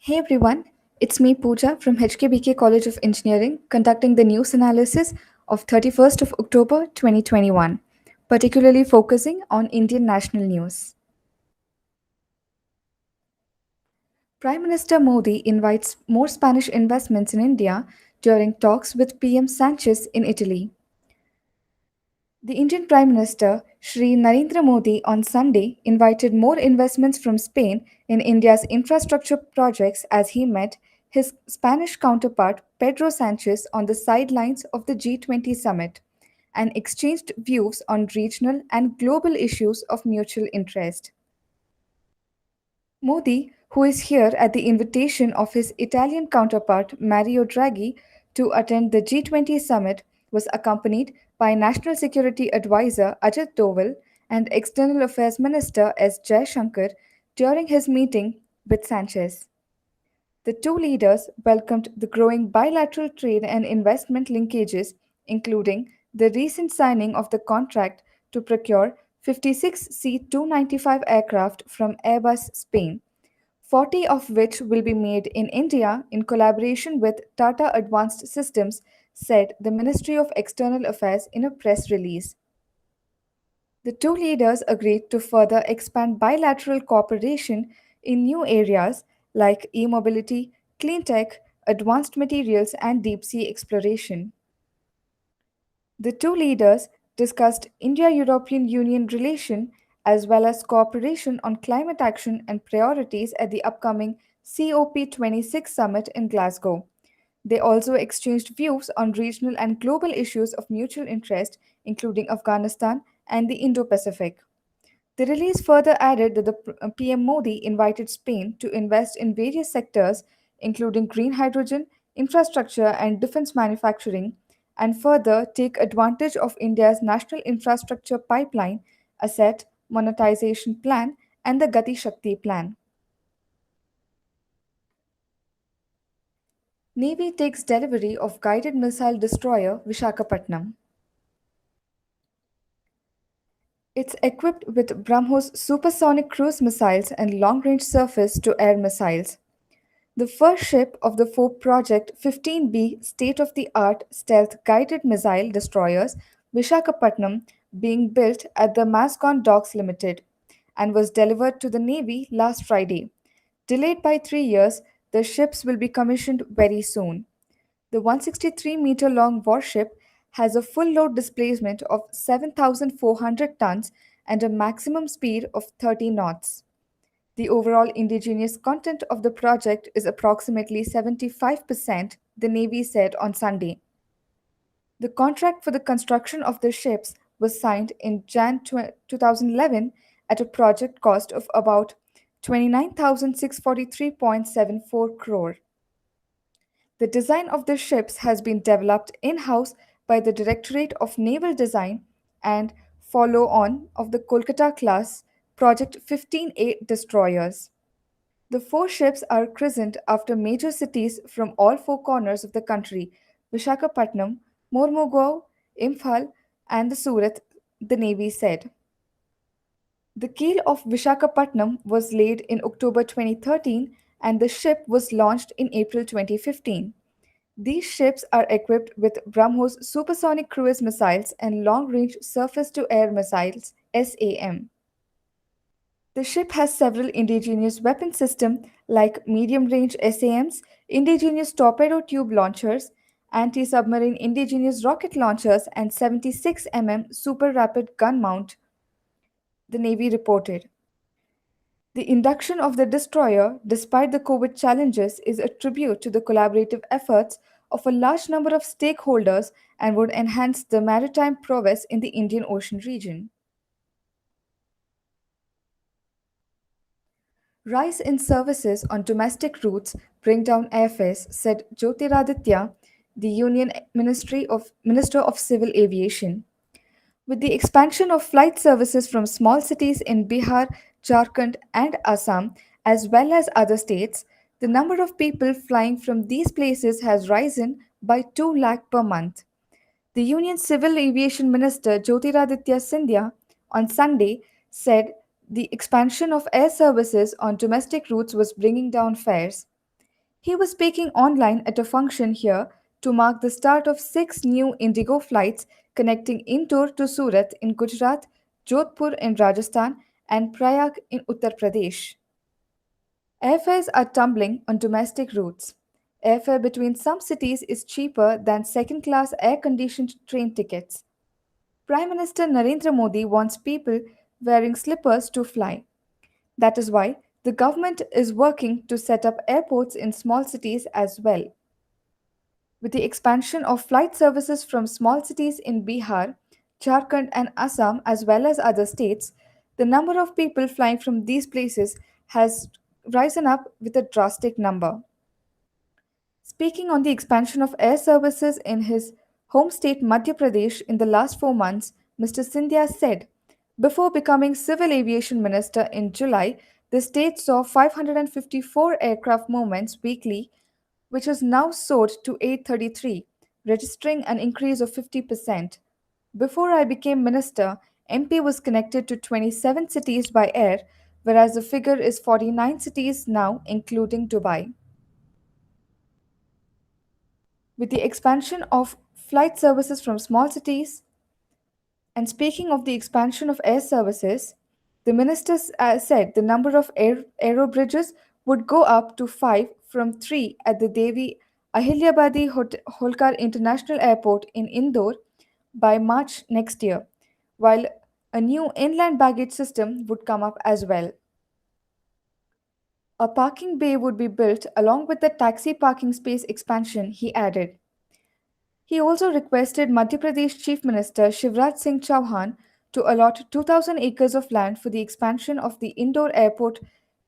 Hey everyone, it's me Pooja from HKBK College of Engineering conducting the news analysis of 31st of October 2021, particularly focusing on Indian national news. Prime Minister Modi invites more Spanish investments in India during talks with PM Sanchez in Italy. The Indian Prime Minister Shri Narendra Modi on Sunday invited more investments from Spain in India's infrastructure projects as he met his Spanish counterpart Pedro Sanchez on the sidelines of the G20 summit and exchanged views on regional and global issues of mutual interest. Modi, who is here at the invitation of his Italian counterpart Mario Draghi to attend the G20 summit, was accompanied by National Security Advisor Ajit Doval and External Affairs Minister S. Jaishankar during his meeting with Sanchez. The two leaders welcomed the growing bilateral trade and investment linkages, including the recent signing of the contract to procure 56 C-295 aircraft from Airbus Spain, 40 of which will be made in India in collaboration with Tata Advanced Systems, said the Ministry of External Affairs in a press release. The two leaders agreed to further expand bilateral cooperation in new areas like e mobility, clean tech, advanced materials, and deep sea exploration. The two leaders discussed India European Union relation as well as cooperation on climate action and priorities at the upcoming COP26 summit in Glasgow. They also exchanged views on regional and global issues of mutual interest, including Afghanistan and the Indo Pacific. The release further added that the PM Modi invited Spain to invest in various sectors, including green hydrogen, infrastructure, and defense manufacturing, and further take advantage of India's national infrastructure pipeline, asset monetization plan, and the Gati Shakti plan. Navy takes delivery of guided missile destroyer Vishakhapatnam. It's equipped with BrahMos supersonic cruise missiles and long range surface to air missiles. The first ship of the four Project 15B state of the art stealth guided missile destroyers, Vishakhapatnam, being built at the Mascon Docks Limited, and was delivered to the Navy last Friday. Delayed by 3 years, the ships will be commissioned very soon. The 163-meter long warship has a full load displacement of 7,400 tons and a maximum speed of 30 knots. The overall indigenous content of the project is approximately 75%, the Navy said on Sunday. The contract for the construction of the ships was signed in Jan 2011 at a project cost of about 29,643.74 crore. The design of the ships has been developed in house by the Directorate of Naval Design and follow on of the Kolkata class Project 15A destroyers. The four ships are christened after major cities from all four corners of the country: Vishakhapatnam, Mormugao, Imphal, and the Surat, the Navy said. The keel of Vishakhapatnam was laid in October 2013 and the ship was launched in April 2015. These ships are equipped with BrahMos supersonic cruise missiles and long range surface to air missiles SAM. The ship has several indigenous weapon systems like medium range SAMs, indigenous torpedo tube launchers, anti submarine indigenous rocket launchers, and 76 super rapid gun mount, the Navy reported. The induction of the destroyer, despite the COVID challenges, is a tribute to the collaborative efforts of a large number of stakeholders and would enhance the maritime prowess in the Indian Ocean region. Rise in services on domestic routes bring down airfares, said Jyotiraditya, the Union Minister of Civil Aviation. With the expansion of flight services from small cities in Bihar, Jharkhand, and Assam, as well as other states, the number of people flying from these places has risen by 2 lakh per month. The Union Civil Aviation Minister Jyotiraditya Scindia on Sunday said the expansion of air services on domestic routes was bringing down fares. He was speaking online at a function here to mark the start of six new Indigo flights connecting Indore to Surat in Gujarat, Jodhpur in Rajasthan, and Prayag in Uttar Pradesh. Airfares are tumbling on domestic routes. Airfare between some cities is cheaper than second class air conditioned train tickets. Prime Minister Narendra Modi wants people wearing slippers to fly. That is why the government is working to set up airports in small cities as well. With the expansion of flight services from small cities in Bihar, Jharkhand, and Assam, as well as other states, the number of people flying from these places has risen up with a drastic number. Speaking on the expansion of air services in his home state Madhya Pradesh in the last 4 months, Mr. Sindhya said, before becoming Civil Aviation Minister in July, the state saw 554 aircraft movements weekly, which has now soared to 833, registering an increase of 50%. Before I became minister, MP was connected to 27 cities by air, whereas the figure is 49 cities now, including Dubai. With the expansion of flight services from small cities, and speaking of the expansion of air services, the minister said the number of aero bridges would go up to 5 from 3 at the Devi Ahilyabadi Holkar International Airport in Indore by March next year, while a new inland baggage system would come up as well. A parking bay would be built along with the taxi parking space expansion, he added. He also requested Madhya Pradesh Chief Minister Shivraj Singh Chauhan to allot 2,000 acres of land for the expansion of the indoor airport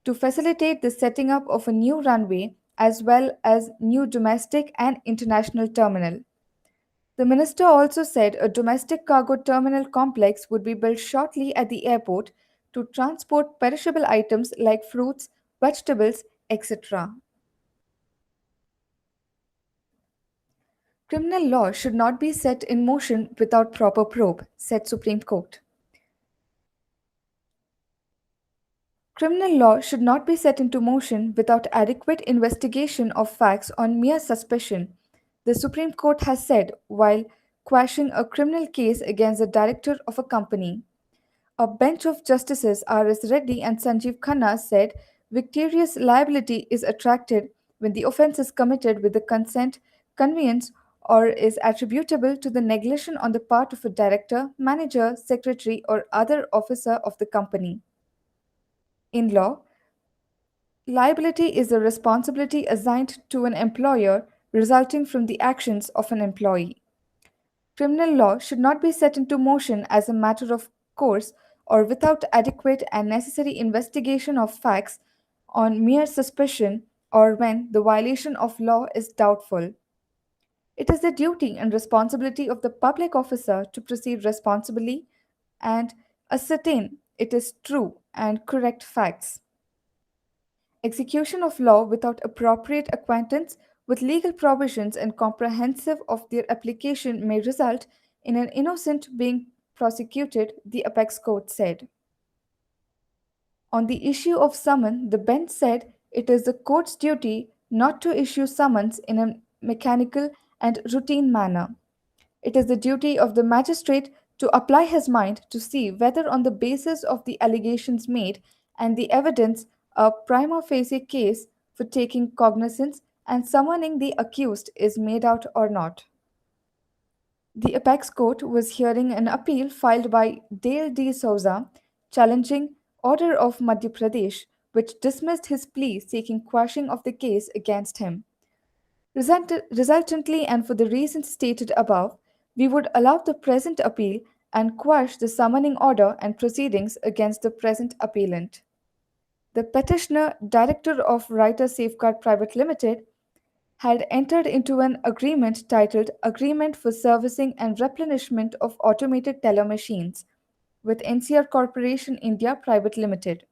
to facilitate the setting up of a new runway as well as new domestic and international terminal. The minister also said a domestic cargo terminal complex would be built shortly at the airport to transport perishable items like fruits, vegetables, etc. Criminal law should not be set in motion without proper probe, said Supreme Court. Criminal law should not be set into motion without adequate investigation of facts on mere suspicion, the Supreme Court has said while quashing a criminal case against the director of a company. A bench of Justices R.S. Reddy and Sanjeev Khanna said vicarious liability is attracted when the offence is committed with the consent, conveyance, or is attributable to the negligence on the part of a director, manager, secretary, or other officer of the company. In law, liability is the responsibility assigned to an employer resulting from the actions of an employee. Criminal law should not be set into motion as a matter of course or without adequate and necessary investigation of facts on mere suspicion or when the violation of law is doubtful. It is the duty and responsibility of the public officer to proceed responsibly and ascertain it is true and correct facts. Execution of law without appropriate acquaintance with legal provisions and comprehensive of their application may result in an innocent being prosecuted, the apex court said. On the issue of summon, the bench said it is the court's duty not to issue summons in a mechanical and routine manner. It is the duty of the magistrate to apply his mind to see whether, on the basis of the allegations made and the evidence, a prima facie case for taking cognizance and summoning the accused is made out or not. The apex court was hearing an appeal filed by Dale D. Souza challenging order of Madhya Pradesh, which dismissed his plea seeking quashing of the case against him. Resultantly, and for the reasons stated above, we would allow the present appeal and quash the summoning order and proceedings against the present appellant. The petitioner, director of Writer Safeguard Private Limited, had entered into an agreement titled Agreement for Servicing and Replenishment of Automated Teller Machines with NCR Corporation India Private Limited.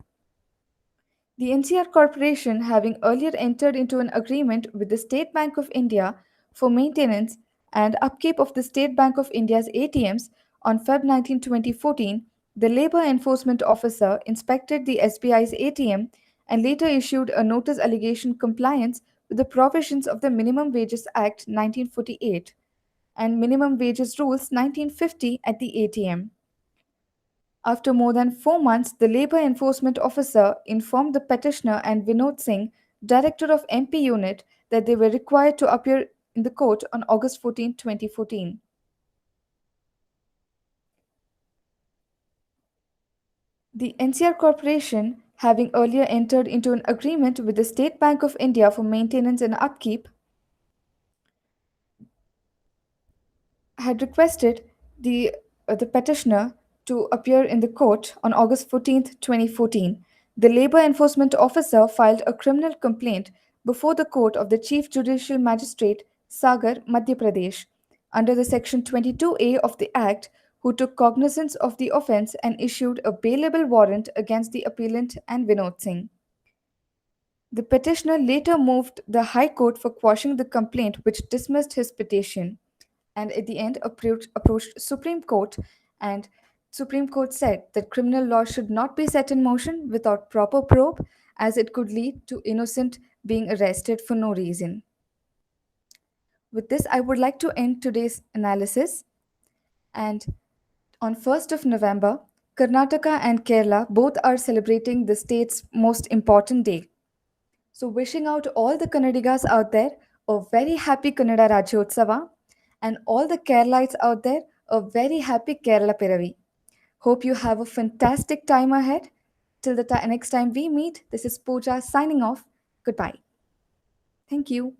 The NCR Corporation, having earlier entered into an agreement with the State Bank of India for maintenance and upkeep of the State Bank of India's ATMs on Feb 19, 2014, the Labour Enforcement Officer inspected the SBI's ATM and later issued a notice allegation compliance with the provisions of the Minimum Wages Act 1948 and Minimum Wages Rules 1950 at the ATM. After more than 4 months, the Labour Enforcement Officer informed the petitioner and Vinod Singh, Director of MP Unit, that they were required to appear in the court on August 14, 2014. The NCR Corporation, having earlier entered into an agreement with the State Bank of India for maintenance and upkeep, had requested the petitioner to appear in the court on August 14, 2014. The Labour Enforcement Officer filed a criminal complaint before the court of the Chief Judicial Magistrate, Sagar, Madhya Pradesh, under the Section 22A of the Act, who took cognizance of the offence and issued a bailable warrant against the appellant and Vinod Singh. The petitioner later moved the High Court for quashing the complaint, which dismissed his petition, and at the end approached Supreme Court, and Supreme Court said that criminal law should not be set in motion without proper probe, as it could lead to innocent being arrested for no reason. With this, I would like to end today's analysis. And on 1st of November, Karnataka and Kerala both are celebrating the state's most important day. So, wishing out all the Kannadigas out there a very happy Kannada Rajyotsava, and all the Keralites out there a very happy Kerala Perari. Hope you have a fantastic time ahead. Till the next time we meet, this is Pooja signing off. Goodbye. Thank you.